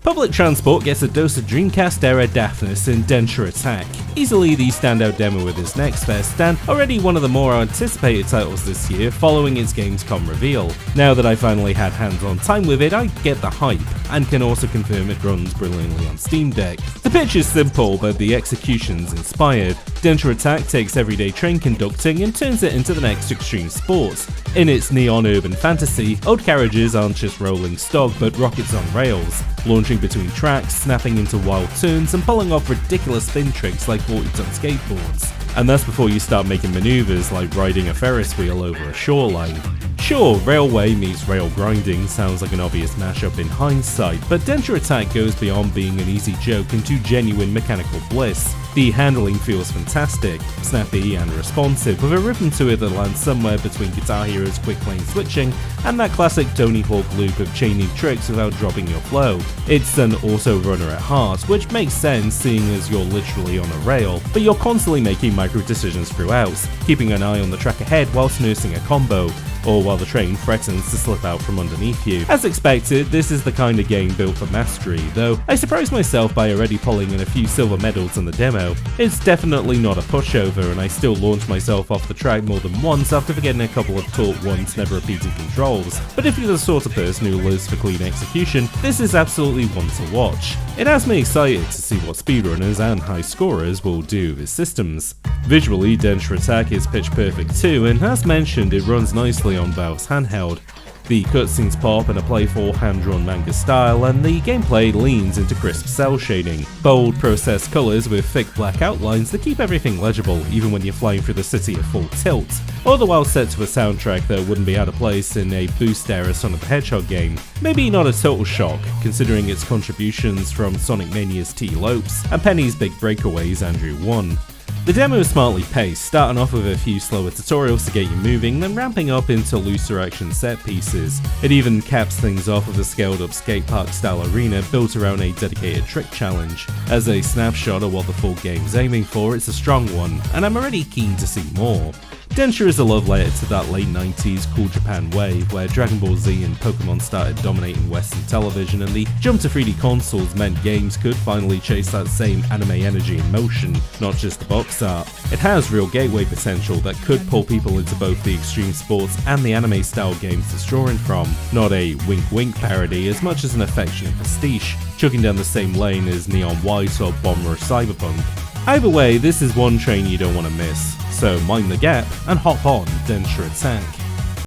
Public transport gets a dose of Dreamcast-era daftness in Denshattack, easily the standout demo with its next fest, and already one of the more anticipated titles this year following its Gamescom reveal. Now that I finally had hands-on time with it, I get the hype, and can also confirm it runs brilliantly on Steam Deck. The pitch is simple, but the execution's inspired. Denshattack takes everyday train conducting and turns it into the next extreme sport. In its neon urban fantasy, old carriages aren't just rolling stock but rockets on rails, launching between tracks, snapping into wild turns, and pulling off ridiculous spin tricks like 40-ton skateboards. And that's before you start making maneuvers like riding a Ferris wheel over a shoreline. Sure, railway meets rail grinding sounds like an obvious mashup in hindsight, but Denshattack goes beyond being an easy joke into genuine mechanical bliss. The handling feels fantastic, snappy and responsive, with a rhythm to it that lands somewhere between Guitar Hero's quick lane switching and that classic Tony Hawk loop of chaining tricks without dropping your flow. It's an auto-runner at heart, which makes sense seeing as you're literally on a rail, but you're constantly making micro decisions throughout, keeping an eye on the track ahead whilst nursing a combo, or while the train threatens to slip out from underneath you. As expected, this is the kind of game built for mastery, though I surprised myself by already pulling in a few silver medals in the demo. It's definitely not a pushover, and I still launched myself off the track more than once after forgetting a couple of taught once, never repeated controls. But if you're the sort of person who lives for clean execution, this is absolutely one to watch. It has me excited to see what speedrunners and high scorers will do with systems. Visually, Denshattack is pitch perfect too, and as mentioned, it runs nicely on Valve's handheld. The cutscenes pop in a playful, hand-drawn manga style, and the gameplay leans into crisp cell shading. Bold, processed colours with thick black outlines that keep everything legible, even when you're flying through the city at full tilt, all the while set to a soundtrack that wouldn't be out of place in a boost-era Sonic the Hedgehog game. Maybe not a total shock, considering its contributions from Sonic Mania's T. Lopes and Penny's big breakaways Andrew 1. The demo is smartly paced, starting off with a few slower tutorials to get you moving, then ramping up into looser action set pieces. It even caps things off with a scaled up skate park style arena built around a dedicated trick challenge. As a snapshot of what the full game's aiming for, it's a strong one, and I'm already keen to see more. Densha is a love letter to that late 90s cool Japan wave where Dragon Ball Z and Pokemon started dominating Western television, and the jump to 3D consoles meant games could finally chase that same anime energy in motion, not just the box art. It has real gateway potential that could pull people into both the extreme sports and the anime style games it's drawing from, not a wink wink parody as much as an affectionate pastiche, chugging down the same lane as Neon White or Bomber or Cyberpunk. Either way, this is one train you don't want to miss, so mind the gap and hop on Denshattack.